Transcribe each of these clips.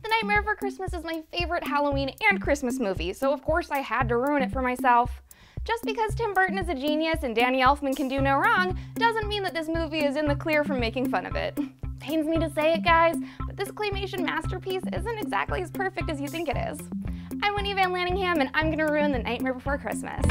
The Nightmare Before Christmas is my favorite Halloween and Christmas movie, so of course I had to ruin it for myself. Just because Tim Burton is a genius and Danny Elfman can do no wrong doesn't mean that this movie is in the clear from making fun of it. Pains me to say it, guys, but this claymation masterpiece isn't exactly as perfect as you think it is. I'm Whitney Van Laningham, and I'm gonna ruin The Nightmare Before Christmas.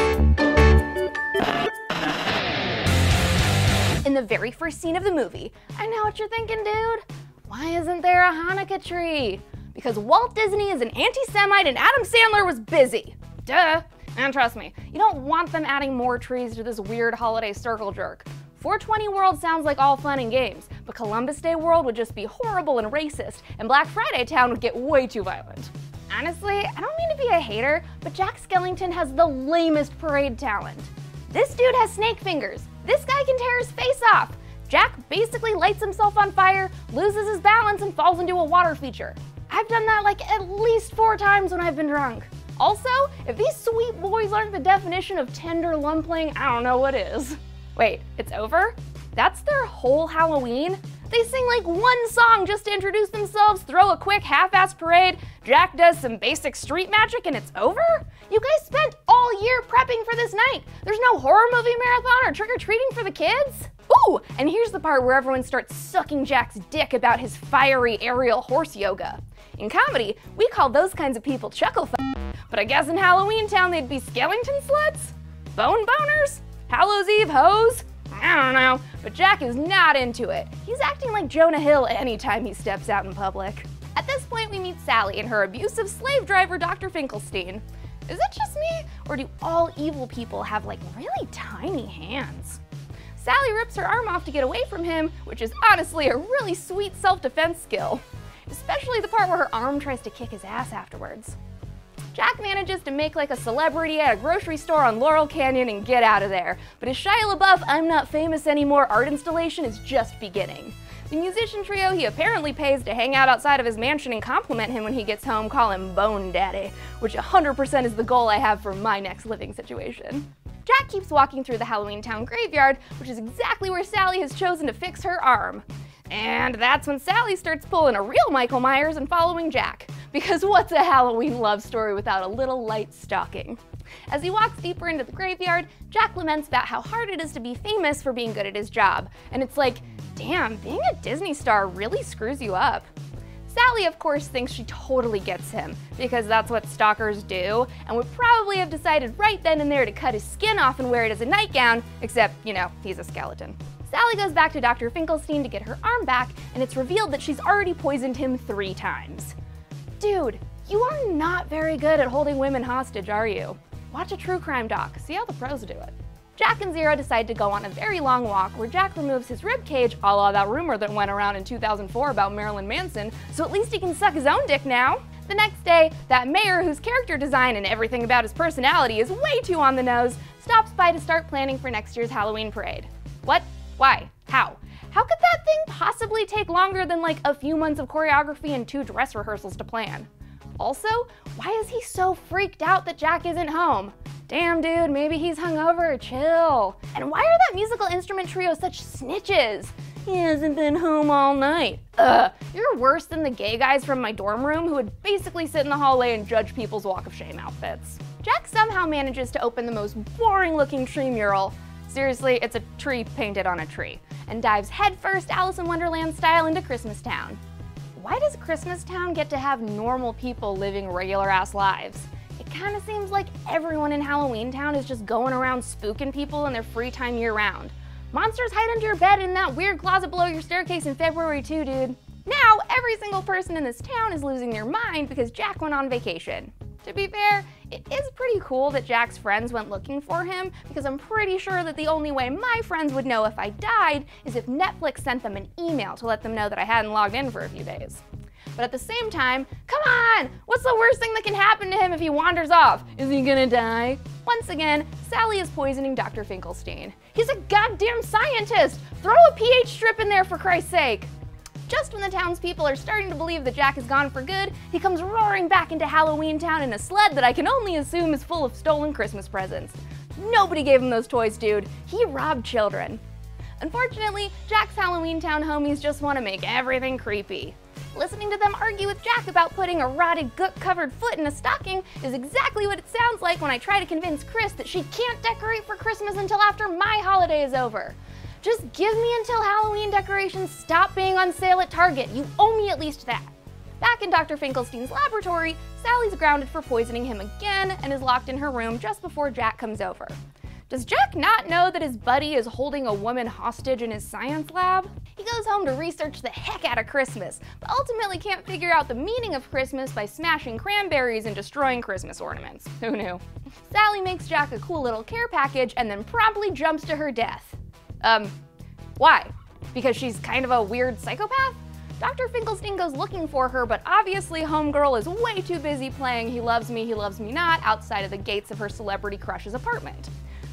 In the very first scene of the movie, I know what you're thinking, dude. Why isn't there a Hanukkah tree? Because Walt Disney is an anti-Semite and Adam Sandler was busy. Duh. And trust me, you don't want them adding more trees to this weird holiday circle jerk. 420 World sounds like all fun and games, but Columbus Day World would just be horrible and racist, and Black Friday Town would get way too violent. Honestly, I don't mean to be a hater, but Jack Skellington has the lamest parade talent. This dude has snake fingers. This guy can tear his face off. Jack basically lights himself on fire, loses his balance, and falls into a water feature. I've done that like at least 4 times when I've been drunk. Also, if these sweet boys aren't the definition of tender lumpling, I don't know what is. Wait, it's over? That's their whole Halloween? They sing like one song just to introduce themselves, throw a quick half-ass parade, Jack does some basic street magic, and it's over? You guys spent all year prepping for this night. There's no horror movie marathon or trick-or-treating for the kids? Ooh, and here's the part where everyone starts sucking Jack's dick about his fiery aerial horse yoga. In comedy, we call those kinds of people chuckle but I guess in Halloween Town they'd be Skellington sluts? Bone boners? Hallows Eve hoes? I don't know, but Jack is not into it. He's acting like Jonah Hill anytime he steps out in public. At this point we meet Sally and her abusive slave driver Dr. Finkelstein. Is it just me, or do all evil people have like really tiny hands? Sally rips her arm off to get away from him, which is honestly a really sweet self-defense skill. Especially the part where her arm tries to kick his ass afterwards. Jack manages to make like a celebrity at a grocery store on Laurel Canyon and get out of there, but his Shia LaBeouf I'm Not Famous Anymore art installation is just beginning. The musician trio he apparently pays to hang out outside of his mansion and compliment him when he gets home call him Bone Daddy, which 100% is the goal I have for my next living situation. Jack keeps walking through the Halloween Town graveyard, which is exactly where Sally has chosen to fix her arm. And that's when Sally starts pulling a real Michael Myers and following Jack. Because what's a Halloween love story without a little light stalking? As he walks deeper into the graveyard, Jack laments about how hard it is to be famous for being good at his job. And it's like, damn, being a Disney star really screws you up. Sally, of course, thinks she totally gets him, because that's what stalkers do, and would probably have decided right then and there to cut his skin off and wear it as a nightgown, except, you know, he's a skeleton. Sally goes back to Dr. Finkelstein to get her arm back, and it's revealed that she's already poisoned him 3 times. Dude, you are not very good at holding women hostage, are you? Watch a true crime doc, see how the pros do it. Jack and Zero decide to go on a very long walk where Jack removes his rib cage, a la that rumor that went around in 2004 about Marilyn Manson, so at least he can suck his own dick now. The next day, that mayor whose character design and everything about his personality is way too on the nose, stops by to start planning for next year's Halloween parade. What? Why? How? How could that thing possibly take longer than like a few months of choreography and 2 dress rehearsals to plan? Also, why is he so freaked out that Jack isn't home? Damn dude, maybe he's hungover, chill. And why are that musical instrument trio such snitches? He hasn't been home all night. Ugh, you're worse than the gay guys from my dorm room who would basically sit in the hallway and judge people's walk of shame outfits. Jack somehow manages to open the most boring looking tree mural. Seriously, it's a tree painted on a tree, and dives headfirst Alice in Wonderland style into Christmas Town. Why does Christmas Town get to have normal people living regular ass lives? It kinda seems like everyone in Halloween Town is just going around spooking people in their free time year round. Monsters hide under your bed in that weird closet below your staircase in February too, dude. Now, every single person in this town is losing their mind because Jack went on vacation. To be fair, it is pretty cool that Jack's friends went looking for him, because I'm pretty sure that the only way my friends would know if I died is if Netflix sent them an email to let them know that I hadn't logged in for a few days. But at the same time, come on! What's the worst thing that can happen to him if he wanders off? Is he gonna die? Once again, Sally is poisoning Dr. Finkelstein. He's a goddamn scientist! Throw a pH strip in there for Christ's sake! Just when the townspeople are starting to believe that Jack is gone for good, he comes roaring back into Halloween Town in a sled that I can only assume is full of stolen Christmas presents. Nobody gave him those toys, dude. He robbed children. Unfortunately, Jack's Halloween Town homies just want to make everything creepy. Listening to them argue with Jack about putting a rotted, gook-covered foot in a stocking is exactly what it sounds like when I try to convince Chris that she can't decorate for Christmas until after my holiday is over. Just give me until Halloween decorations stop being on sale at Target. You owe me at least that. Back in Dr. Finkelstein's laboratory, Sally's grounded for poisoning him again and is locked in her room just before Jack comes over. Does Jack not know that his buddy is holding a woman hostage in his science lab? He goes home to research the heck out of Christmas, but ultimately can't figure out the meaning of Christmas by smashing cranberries and destroying Christmas ornaments. Who knew? Sally makes Jack a cool little care package and then promptly jumps to her death. Why? Because she's kind of a weird psychopath? Dr. Finkelstein goes looking for her, but obviously homegirl is way too busy playing He Loves Me Not outside of the gates of her celebrity crush's apartment.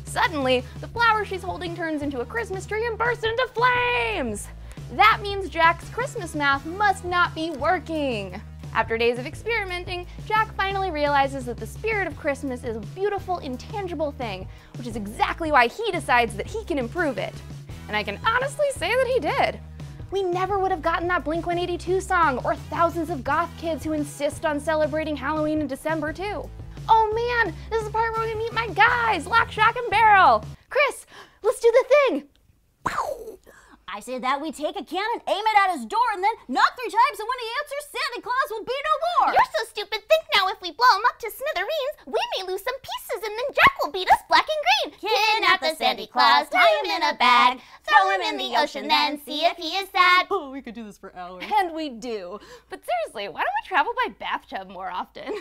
Suddenly, the flower she's holding turns into a Christmas tree and bursts into flames! That means Jack's Christmas math must not be working! After days of experimenting, Jack finally realizes that the spirit of Christmas is a beautiful, intangible thing, which is exactly why he decides that he can improve it. And I can honestly say that he did. We never would have gotten that Blink-182 song, or thousands of goth kids who insist on celebrating Halloween in December too. Oh man, this is the part where we meet my guys, Lock, Shock, and Barrel. Chris, let's do the thing. I say that we take a cannon, aim it at his door, and then knock 3 times, and when he answers, Santa Claus will be no more. You're so stupid. Think now, if we blow him up to smithereens, we may lose some pieces, and then Jack will beat us black and green. Kidnap the Santa Claus, tie him in a bag, throw him in the ocean, then see if he is sad. Oh, we could do this for hours. And we do. But seriously, why don't we travel by bathtub more often?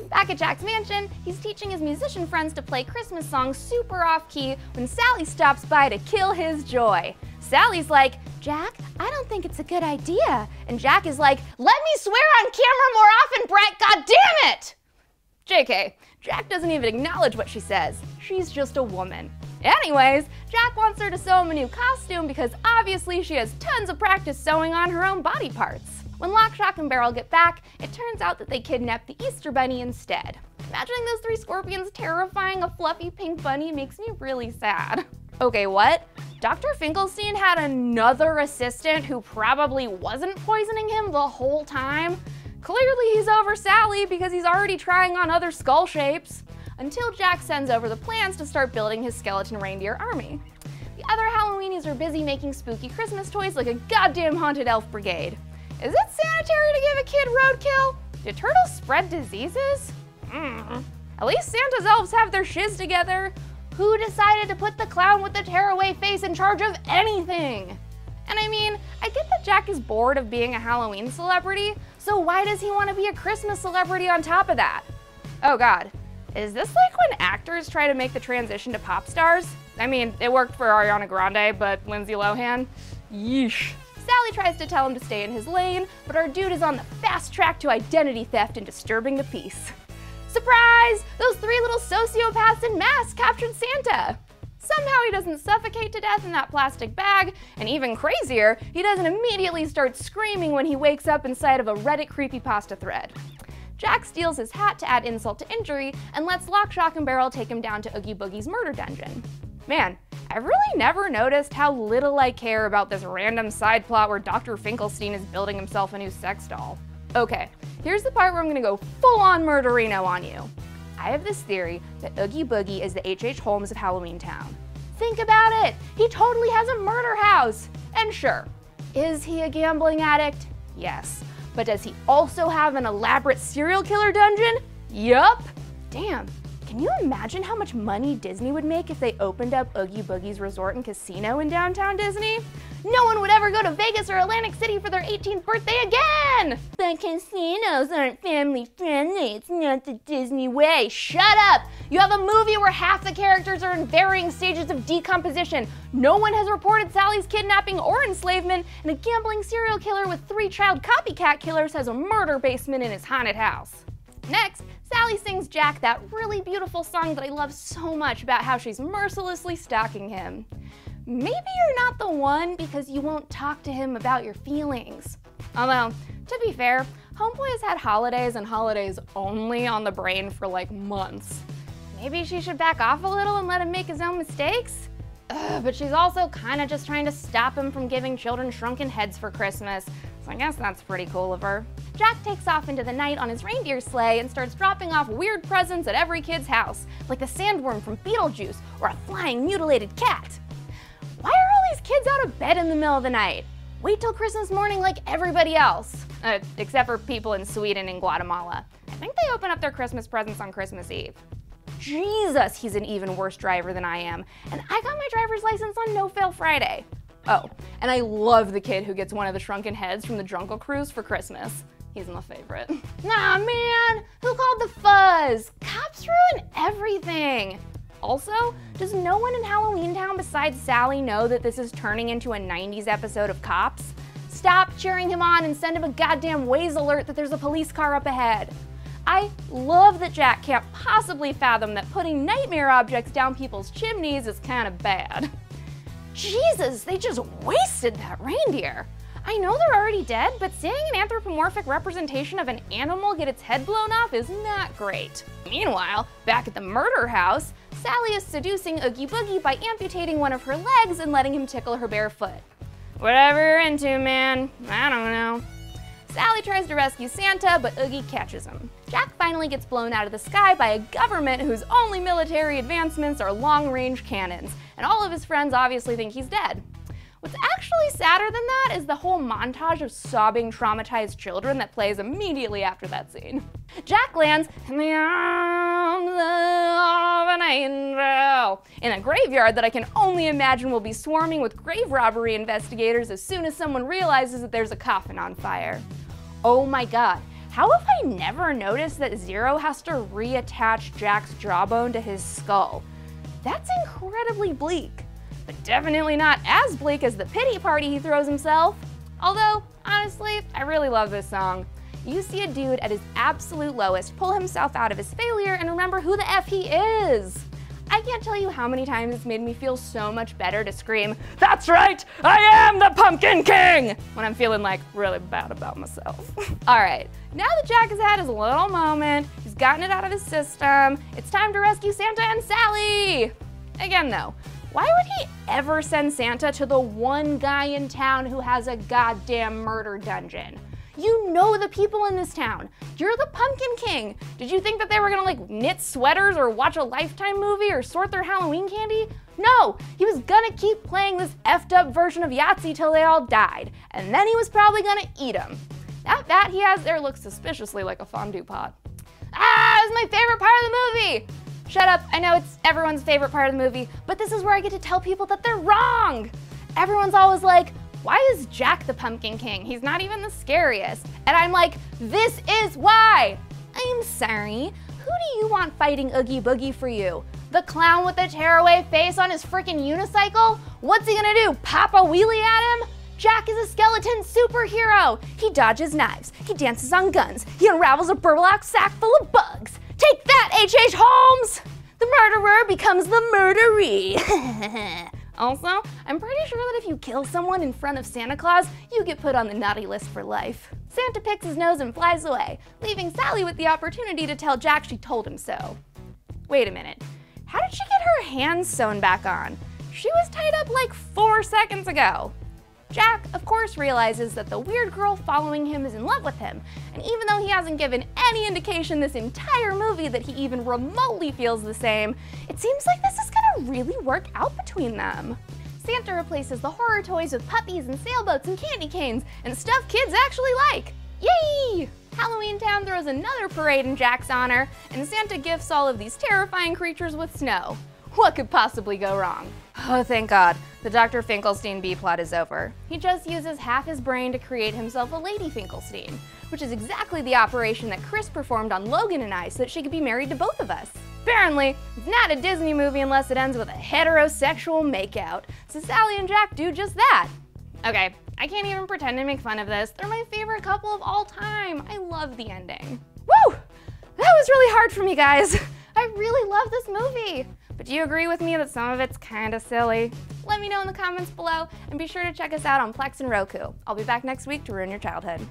Back at Jack's mansion, he's teaching his musician friends to play Christmas songs super off-key when Sally stops by to kill his joy. Sally's like, Jack, I don't think it's a good idea. And Jack is like, let me swear on camera more often, Brett, god damn it! JK, Jack doesn't even acknowledge what she says. She's just a woman. Anyways, Jack wants her to sew him a new costume because obviously she has tons of practice sewing on her own body parts. When Lock, Shock, and Barrel get back, it turns out that they kidnapped the Easter Bunny instead. Imagining those 3 scorpions terrifying a fluffy pink bunny makes me really sad. Okay, what? Dr. Finkelstein had another assistant who probably wasn't poisoning him the whole time? Clearly he's over Sally because he's already trying on other skull shapes. Until Jack sends over the plans to start building his skeleton reindeer army. The other Halloweenies are busy making spooky Christmas toys like a goddamn haunted elf brigade. Is it sanitary to give a kid roadkill? Do turtles spread diseases? At least Santa's elves have their shiz together. Who decided to put the clown with the tearaway face in charge of anything? And I mean, I get that Jack is bored of being a Halloween celebrity, so why does he want to be a Christmas celebrity on top of that? Oh god, is this like when actors try to make the transition to pop stars? I mean, it worked for Ariana Grande, but Lindsay Lohan? Yeesh. Sally tries to tell him to stay in his lane, but our dude is on the fast track to identity theft and disturbing the peace. Surprise! Those 3 little sociopaths in masks captured Santa! Somehow he doesn't suffocate to death in that plastic bag, and even crazier, he doesn't immediately start screaming when he wakes up inside of a Reddit creepypasta thread. Jack steals his hat to add insult to injury, and lets Lock, Shock, and Barrel take him down to Oogie Boogie's murder dungeon. Man, I've really never noticed how little I care about this random side plot where Dr. Finkelstein is building himself a new sex doll. Okay, here's the part where I'm gonna go full-on murderino on you. I have this theory that Oogie Boogie is the H.H. Holmes of Halloween Town. Think about it! He totally has a murder house! And sure, is he a gambling addict? Yes. But does he also have an elaborate serial killer dungeon? Yup! Damn, can you imagine how much money Disney would make if they opened up Oogie Boogie's resort and casino in downtown Disney? No one would ever go to Vegas or Atlantic City for their 18th birthday again! The casinos aren't family friendly, it's not the Disney way. Shut up! You have a movie where half the characters are in varying stages of decomposition. No one has reported Sally's kidnapping or enslavement, and a gambling serial killer with 3 child copycat killers has a murder basement in his haunted house. Next, Sally sings Jack that really beautiful song that I love so much about how she's mercilessly stalking him. Maybe you're not the one because you won't talk to him about your feelings. Although, to be fair, Homeboy has had holidays and holidays only on the brain for like months. Maybe she should back off a little and let him make his own mistakes? But she's also kinda just trying to stop him from giving children shrunken heads for Christmas, so I guess that's pretty cool of her. Jack takes off into the night on his reindeer sleigh and starts dropping off weird presents at every kid's house, like the sandworm from Beetlejuice or a flying mutilated cat. Why are all these kids out of bed in the middle of the night? Wait till Christmas morning like everybody else. Except for people in Sweden and Guatemala. I think they open up their Christmas presents on Christmas Eve. Jesus, he's an even worse driver than I am. And I got my driver's license on No Fail Friday. Oh, and I love the kid who gets one of the shrunken heads from the Drunkle Cruise for Christmas. He's my favorite. Nah, man, who called the fuzz? Cops ruin everything. Also, does no one in Halloween Town besides Sally know that this is turning into a 90s episode of Cops? Stop cheering him on and send him a goddamn Waze alert that there's a police car up ahead. I love that Jack can't possibly fathom that putting nightmare objects down people's chimneys is kind of bad. Jesus, they just wasted that reindeer. I know they're already dead, but seeing an anthropomorphic representation of an animal get its head blown off is not great. Meanwhile, back at the murder house, Sally is seducing Oogie Boogie by amputating one of her legs and letting him tickle her bare foot. Whatever you're into, man. I don't know. Sally tries to rescue Santa, but Oogie catches him. Jack finally gets blown out of the sky by a government whose only military advancements are long-range cannons, and all of his friends obviously think he's dead. What's actually sadder than that is the whole montage of sobbing, traumatized children that plays immediately after that scene. Jack lands in the arms of an angel in a graveyard that I can only imagine will be swarming with grave robbery investigators as soon as someone realizes that there's a coffin on fire. Oh my god, how have I never noticed that Zero has to reattach Jack's jawbone to his skull? That's incredibly bleak. But definitely not as bleak as the pity party he throws himself. Although, honestly, I really love this song. You see a dude at his absolute lowest pull himself out of his failure and remember who the F he is. I can't tell you how many times it's made me feel so much better to scream, "That's right, I am the Pumpkin King!" when I'm feeling like really bad about myself. All right, now that Jack has had his little moment, he's gotten it out of his system, it's time to rescue Santa and Sally! Again though, why would he ever send Santa to the one guy in town who has a goddamn murder dungeon? You know the people in this town. You're the Pumpkin King. Did you think that they were gonna like knit sweaters or watch a Lifetime movie or sort their Halloween candy? No, he was gonna keep playing this effed up version of Yahtzee till they all died, and then he was probably gonna eat them. That bat he has there looks suspiciously like a fondue pot. Ah, this is my favorite part of the movie! Shut up, I know it's everyone's favorite part of the movie, but this is where I get to tell people that they're wrong! Everyone's always like, why is Jack the Pumpkin King? He's not even the scariest. And I'm like, this is why! I'm sorry, who do you want fighting Oogie Boogie for you? The clown with the tearaway face on his frickin' unicycle? What's he gonna do, pop a wheelie at him? Jack is a skeleton superhero! He dodges knives, he dances on guns, he unravels a burlap sack full of bugs. Take that, H.H. Holmes! The murderer becomes the murderee. Also, I'm pretty sure that if you kill someone in front of Santa Claus, you get put on the naughty list for life. Santa picks his nose and flies away, leaving Sally with the opportunity to tell Jack she told him so. Wait a minute, how did she get her hands sewn back on? She was tied up like 4 seconds ago. Jack, of course, realizes that the weird girl following him is in love with him, and even though he hasn't given any indication this entire movie that he even remotely feels the same, it seems like this is gonna really work out between them. Santa replaces the horror toys with puppies and sailboats and candy canes, and stuff kids actually like. Yay! Halloween Town throws another parade in Jack's honor, and Santa gifts all of these terrifying creatures with snow. What could possibly go wrong? Oh, thank God. The Dr. Finkelstein B-plot is over. He just uses half his brain to create himself a Lady Finkelstein, which is exactly the operation that Chris performed on Logan and I so that she could be married to both of us. Apparently, it's not a Disney movie unless it ends with a heterosexual makeout, so Sally and Jack do just that. Okay, I can't even pretend to make fun of this. They're my favorite couple of all time. I love the ending. Woo! That was really hard for me, guys. I really love this movie. But do you agree with me that some of it's kinda silly? Let me know in the comments below, and be sure to check us out on Plex and Roku. I'll be back next week to ruin your childhood.